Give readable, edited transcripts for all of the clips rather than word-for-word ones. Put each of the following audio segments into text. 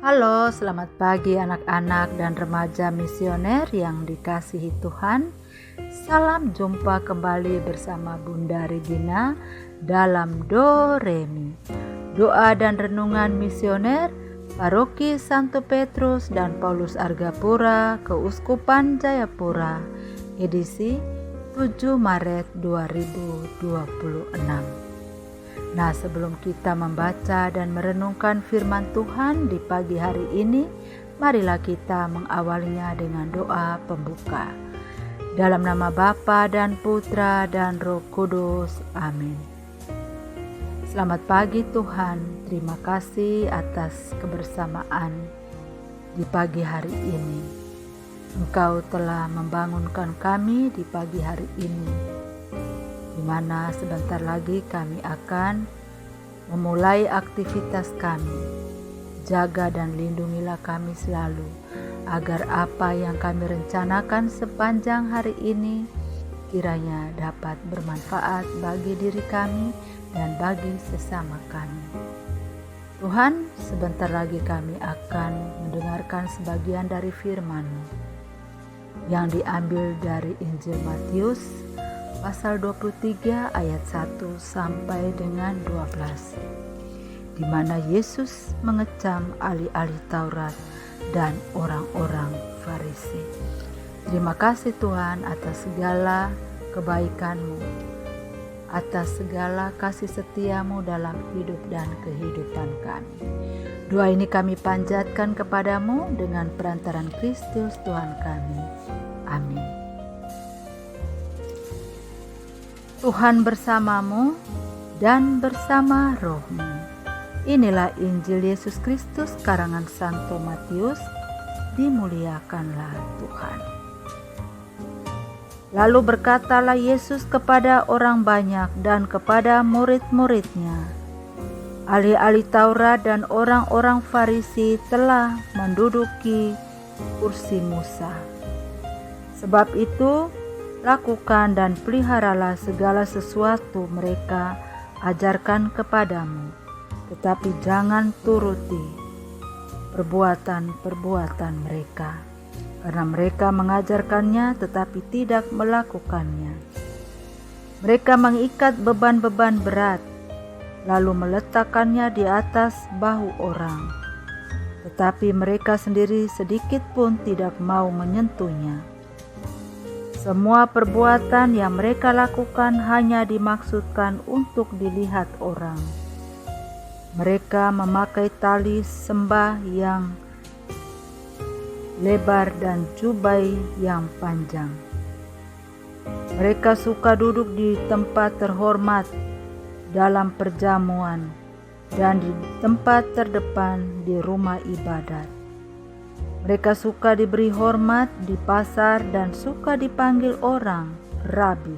Halo, selamat pagi anak-anak dan remaja misioner yang dikasihi Tuhan. Salam jumpa kembali bersama Bunda Regina dalam Do Re Mi. Doa dan renungan misioner Paroki Santo Petrus dan Paulus Argapura, Keuskupan Jayapura, edisi 7 Maret 2026. Nah, sebelum kita membaca dan merenungkan firman Tuhan di pagi hari ini, marilah kita mengawalinya dengan doa pembuka. Dalam nama Bapa dan Putra dan Roh Kudus. Amin. Selamat pagi Tuhan, terima kasih atas kebersamaan di pagi hari ini. Engkau telah membangunkan kami di pagi hari ini, di mana sebentar lagi kami akan memulai aktivitas kami. Jaga dan lindungilah kami selalu, agar apa yang kami rencanakan sepanjang hari ini kiranya dapat bermanfaat bagi diri kami dan bagi sesama kami. Tuhan, sebentar lagi kami akan mendengarkan sebagian dari firman-Mu yang diambil dari Injil Matius pasal 23 ayat 1 sampai dengan 12, di mana Yesus mengecam ahli-ahli Taurat dan orang-orang Farisi. Terima kasih Tuhan atas segala kebaikan-Mu, atas segala kasih setia-Mu dalam hidup dan kehidupan kami. Doa ini kami panjatkan kepadamu dengan perantaran Kristus Tuhan kami. Amin. Tuhan bersamamu dan bersama rohmu. Inilah Injil Yesus Kristus karangan Santo Matius. Dimuliakanlah Tuhan. Lalu berkatalah Yesus kepada orang banyak dan kepada murid-muridnya, ahli-ahli Taurat dan orang-orang Farisi telah menduduki kursi Musa. Sebab itu, lakukan dan peliharalah segala sesuatu mereka ajarkan kepadamu, tetapi jangan turuti perbuatan-perbuatan mereka, karena mereka mengajarkannya tetapi tidak melakukannya. Mereka mengikat beban-beban berat, lalu meletakkannya di atas bahu orang, tetapi mereka sendiri sedikit pun tidak mau menyentuhnya. Semua perbuatan yang mereka lakukan hanya dimaksudkan untuk dilihat orang. Mereka memakai tali sembah yang lebar dan jubai yang panjang. Mereka suka duduk di tempat terhormat dalam perjamuan dan di tempat terdepan di rumah ibadat. Mereka suka diberi hormat di pasar dan suka dipanggil orang Rabi.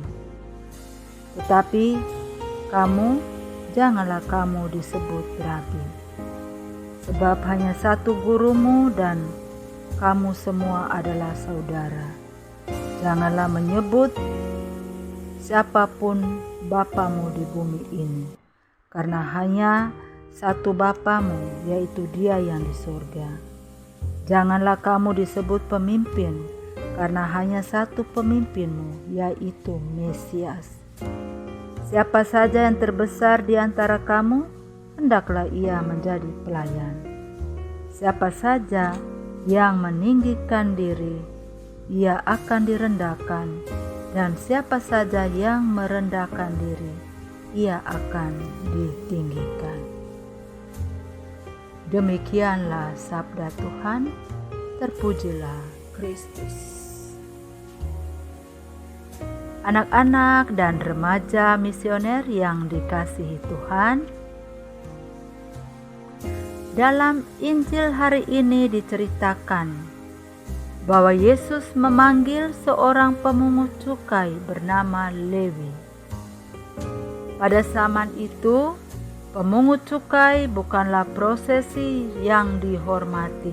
Tetapi kamu, janganlah kamu disebut Rabi, sebab hanya satu gurumu dan kamu semua adalah saudara. Janganlah menyebut siapapun Bapamu di bumi ini, karena hanya satu Bapamu, yaitu Dia yang di surga. Janganlah kamu disebut pemimpin, karena hanya satu pemimpinmu, yaitu Mesias. Siapa saja yang terbesar di antara kamu, hendaklah ia menjadi pelayan. Siapa saja yang meninggikan diri, ia akan direndahkan, dan siapa saja yang merendahkan diri, ia akan ditinggikan. Demikianlah sabda Tuhan, terpujilah Kristus. Anak-anak dan remaja misioner yang dikasihi Tuhan, dalam Injil hari ini diceritakan bahwa Yesus memanggil seorang pemungut cukai bernama Lewi. Pada zaman itu, pemungut cukai bukanlah prosesi yang dihormati.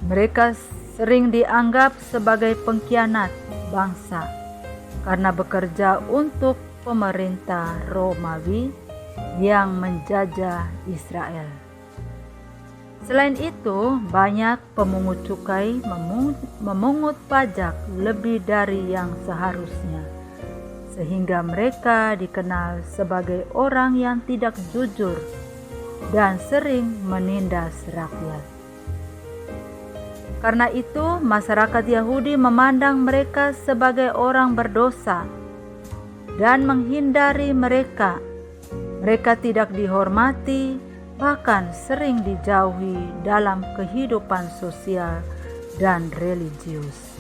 Mereka sering dianggap sebagai pengkhianat bangsa karena bekerja untuk pemerintah Romawi yang menjajah Israel. Selain itu, banyak pemungut cukai memungut pajak lebih dari yang seharusnya, sehingga mereka dikenal sebagai orang yang tidak jujur dan sering menindas rakyat. Karena itu, masyarakat Yahudi memandang mereka sebagai orang berdosa dan menghindari mereka. Mereka tidak dihormati, bahkan sering dijauhi dalam kehidupan sosial dan religius.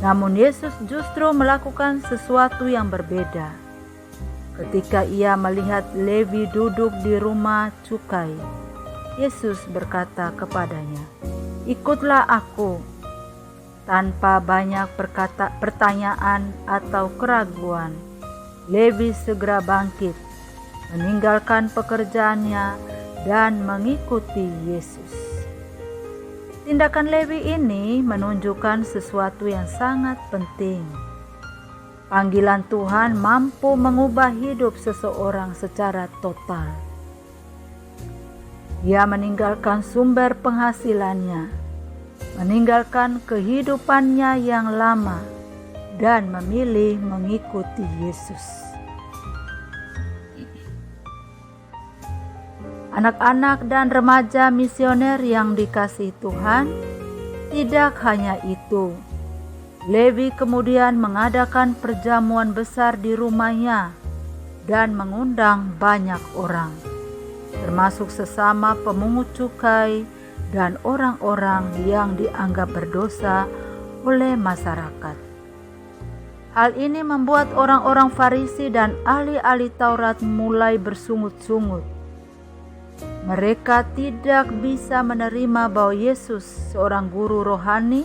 Namun Yesus justru melakukan sesuatu yang berbeda. Ketika ia melihat Lewi duduk di rumah cukai, Yesus berkata kepadanya, "Ikutlah aku." Tanpa banyak pertanyaan atau keraguan, Lewi segera bangkit, meninggalkan pekerjaannya dan mengikuti Yesus. Tindakan Lewi ini menunjukkan sesuatu yang sangat penting. Panggilan Tuhan mampu mengubah hidup seseorang secara total. Ia meninggalkan sumber penghasilannya, meninggalkan kehidupannya yang lama, dan memilih mengikuti Yesus. Anak-anak dan remaja misioner yang dikasihi Tuhan, tidak hanya itu. Lewi kemudian mengadakan perjamuan besar di rumahnya dan mengundang banyak orang, termasuk sesama pemungut cukai dan orang-orang yang dianggap berdosa oleh masyarakat. Hal ini membuat orang-orang Farisi dan ahli-ahli Taurat mulai bersungut-sungut. Mereka tidak bisa menerima bahwa Yesus, seorang guru rohani,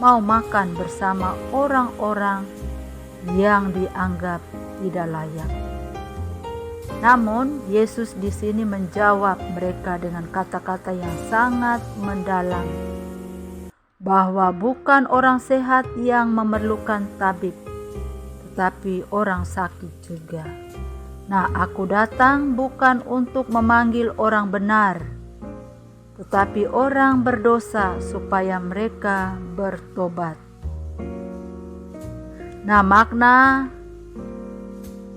mau makan bersama orang-orang yang dianggap tidak layak. Namun, Yesus di sini menjawab mereka dengan kata-kata yang sangat mendalam, bahwa bukan orang sehat yang memerlukan tabib, tetapi orang sakit juga. Nah, aku datang bukan untuk memanggil orang benar, tetapi orang berdosa supaya mereka bertobat. Nah, makna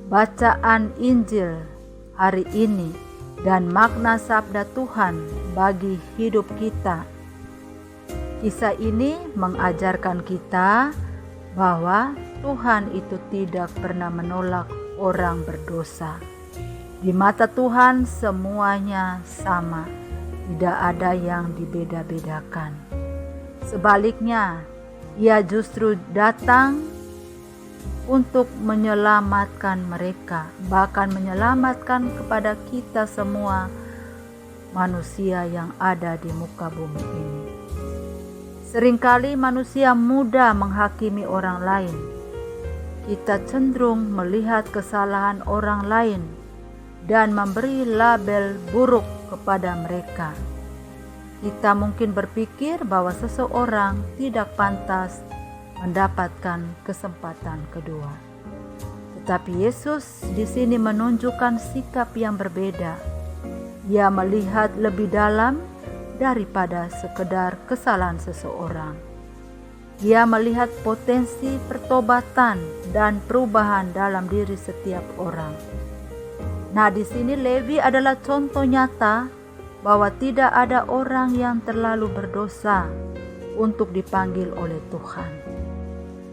bacaan Injil hari ini dan makna sabda Tuhan bagi hidup kita. Kisah ini mengajarkan kita bahwa Tuhan itu tidak pernah menolak orang berdosa. Di mata Tuhan semuanya sama, tidak ada yang dibeda-bedakan. Sebaliknya, Ia justru datang untuk menyelamatkan mereka, bahkan menyelamatkan kepada kita semua manusia yang ada di muka bumi ini. Seringkali manusia mudah menghakimi orang lain. Kita cenderung melihat kesalahan orang lain dan memberi label buruk kepada mereka. Kita mungkin berpikir bahwa seseorang tidak pantas mendapatkan kesempatan kedua. Tetapi Yesus di sini menunjukkan sikap yang berbeda. Ia melihat lebih dalam daripada sekedar kesalahan seseorang. Ia melihat potensi pertobatan dan perubahan dalam diri setiap orang. Nah, di sini Lewi adalah contoh nyata bahwa tidak ada orang yang terlalu berdosa untuk dipanggil oleh Tuhan.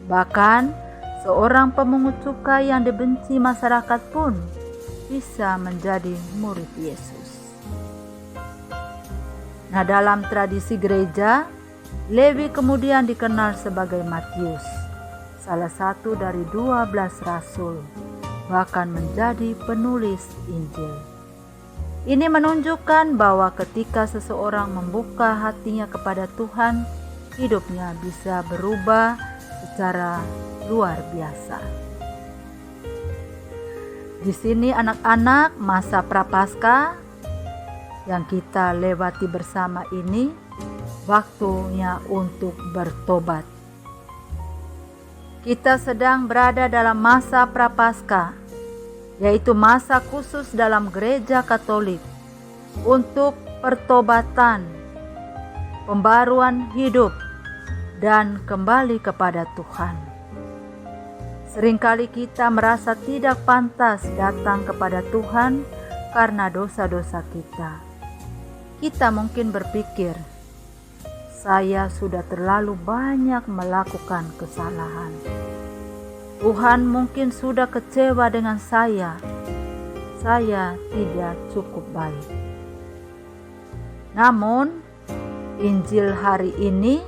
Bahkan seorang pemungut cukai yang dibenci masyarakat pun bisa menjadi murid Yesus. Nah, dalam tradisi gereja, Lewi kemudian dikenal sebagai Matius, salah satu dari 12 rasul, bahkan menjadi penulis Injil. Ini menunjukkan bahwa ketika seseorang membuka hatinya kepada Tuhan, hidupnya bisa berubah secara luar biasa. Di sini anak-anak, masa Prapaskah yang kita lewati bersama ini waktunya untuk bertobat. Kita sedang berada dalam masa Prapaskah, yaitu masa khusus dalam gereja Katolik untuk pertobatan, pembaruan hidup, dan kembali kepada Tuhan. Seringkali kita merasa tidak pantas datang kepada Tuhan karena dosa-dosa kita. Kita mungkin berpikir, saya sudah terlalu banyak melakukan kesalahan. Tuhan mungkin sudah kecewa dengan saya tidak cukup baik. Namun, Injil hari ini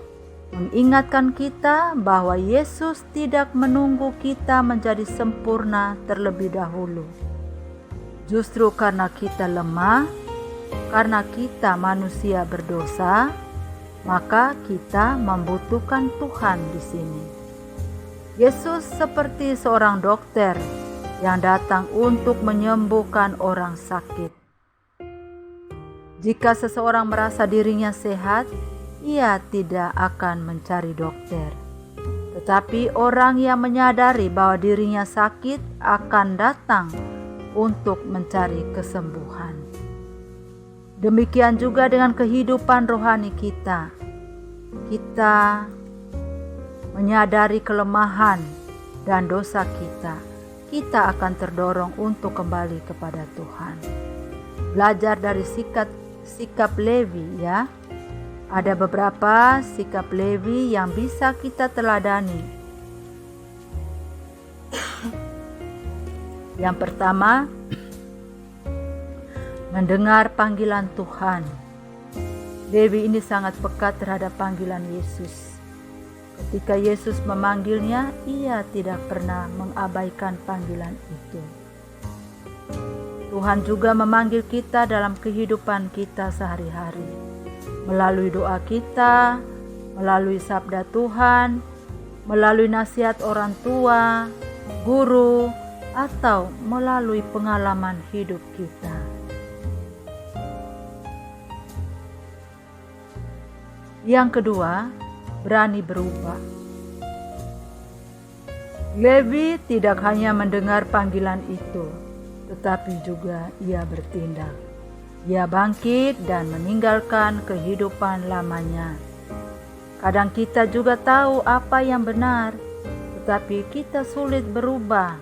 mengingatkan kita bahwa Yesus tidak menunggu kita menjadi sempurna terlebih dahulu. Justru karena kita lemah, karena kita manusia berdosa, maka kita membutuhkan Tuhan di sini. Yesus seperti seorang dokter yang datang untuk menyembuhkan orang sakit. Jika seseorang merasa dirinya sehat, ia tidak akan mencari dokter. Tetapi orang yang menyadari bahwa dirinya sakit akan datang untuk mencari kesembuhan. Demikian juga dengan kehidupan rohani kita. Kita menyadari kelemahan dan dosa kita. Kita akan terdorong untuk kembali kepada Tuhan. Belajar dari sikap Lewi ya. Ada beberapa sikap Lewi yang bisa kita teladani. Yang pertama, mendengar panggilan Tuhan. Lewi ini sangat peka terhadap panggilan Yesus. Ketika Yesus memanggilnya, ia tidak pernah mengabaikan panggilan itu. Tuhan juga memanggil kita dalam kehidupan kita sehari-hari. Melalui doa kita, melalui sabda Tuhan, melalui nasihat orang tua, guru, atau melalui pengalaman hidup kita. Yang kedua, berani berubah. Lewi tidak hanya mendengar panggilan itu, tetapi juga ia bertindak. Ia bangkit dan meninggalkan kehidupan lamanya. Kadang kita juga tahu apa yang benar, tetapi kita sulit berubah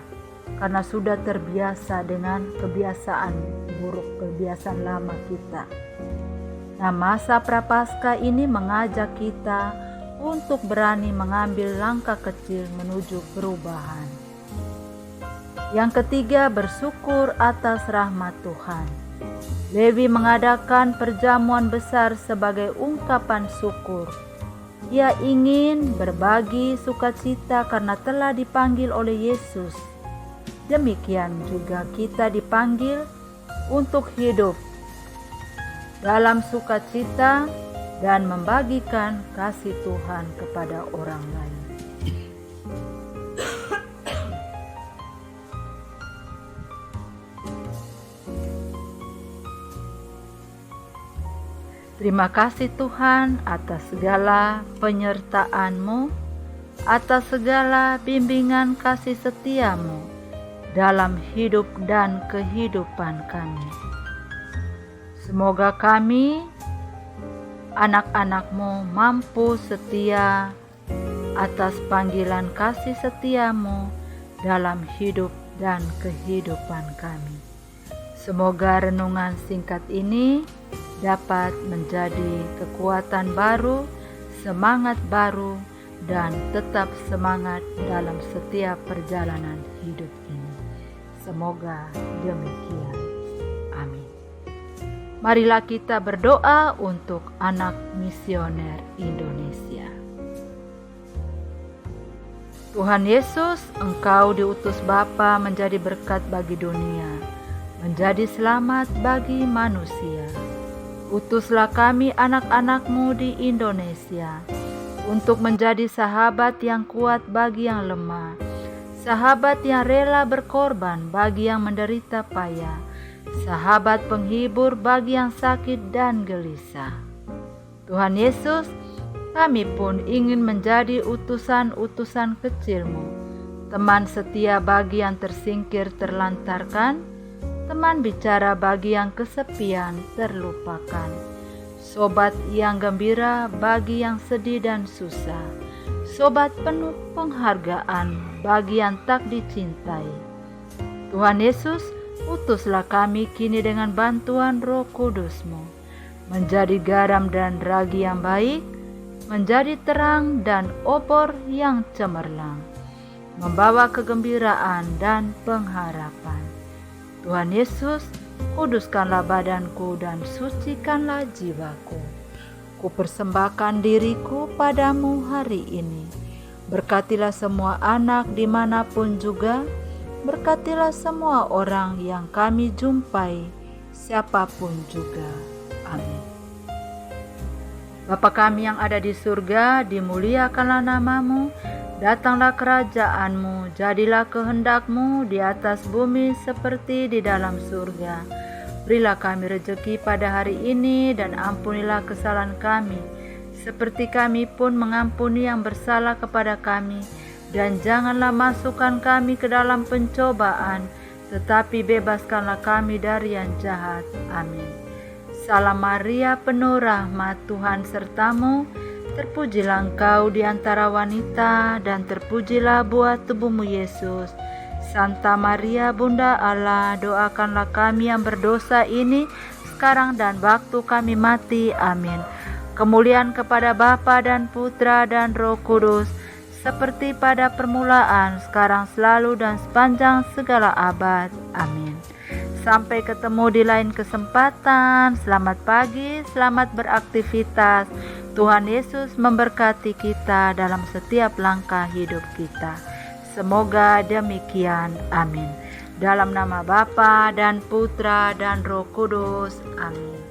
karena sudah terbiasa dengan kebiasaan buruk, kebiasaan lama kita. Nah, masa Prapaskah ini mengajak kita untuk berani mengambil langkah kecil menuju perubahan. Yang ketiga, bersyukur atas rahmat Tuhan. Lewi mengadakan perjamuan besar sebagai ungkapan syukur. Ia ingin berbagi sukacita karena telah dipanggil oleh Yesus. Demikian juga kita dipanggil untuk hidup dalam sukacita dan membagikan kasih Tuhan kepada orang lain. Terima kasih Tuhan atas segala penyertaan-Mu, atas segala bimbingan kasih setia-Mu dalam hidup dan kehidupan kami. Semoga kami, anak-anak-Mu, mampu setia atas panggilan kasih setia-Mu dalam hidup dan kehidupan kami. Semoga renungan singkat ini dapat menjadi kekuatan baru, semangat baru, dan tetap semangat dalam setiap perjalanan hidup ini. Semoga demikian. Amin. Marilah kita berdoa untuk anak misioner Indonesia. Tuhan Yesus, Engkau diutus Bapa menjadi berkat bagi dunia, menjadi selamat bagi manusia. Utuslah kami anak-anak-Mu di Indonesia untuk menjadi sahabat yang kuat bagi yang lemah, sahabat yang rela berkorban bagi yang menderita payah, sahabat penghibur bagi yang sakit dan gelisah. Tuhan Yesus, kami pun ingin menjadi utusan-utusan kecil-Mu, teman setia bagi yang tersingkir terlantarkan, teman bicara bagi yang kesepian terlupakan, sobat yang gembira bagi yang sedih dan susah, sobat penuh penghargaan bagi yang tak dicintai. Tuhan Yesus, utuslah kami kini dengan bantuan Roh Kudus-Mu, menjadi garam dan ragi yang baik, menjadi terang dan obor yang cemerlang, membawa kegembiraan dan pengharapan. Tuhan Yesus, kuduskanlah badanku dan sucikanlah jiwaku. Kupersembahkan diriku padamu hari ini. Berkatilah semua anak dimanapun juga, berkatilah semua orang yang kami jumpai, siapapun juga. Amin. Bapa kami yang ada di surga, dimuliakanlah namamu, datanglah kerajaanmu, jadilah kehendakmu di atas bumi seperti di dalam surga. Berilah kami rejeki pada hari ini dan ampunilah kesalahan kami, seperti kami pun mengampuni yang bersalah kepada kami. Dan janganlah masukkan kami ke dalam pencobaan, tetapi bebaskanlah kami dari yang jahat. Amin. Salam Maria, penuh rahmat, Tuhan sertamu. Terpujilah engkau di antara wanita, dan terpujilah buah tubuhmu Yesus. Santa Maria, Bunda Allah, doakanlah kami yang berdosa ini, sekarang dan waktu kami mati. Amin. Kemuliaan kepada Bapa dan Putra dan Roh Kudus, seperti pada permulaan, sekarang, selalu, dan sepanjang segala abad. Amin. Sampai ketemu di lain kesempatan. Selamat pagi, selamat beraktivitas. Tuhan Yesus memberkati kita dalam setiap langkah hidup kita. Semoga demikian. Amin. Dalam nama Bapa dan Putra dan Roh Kudus. Amin.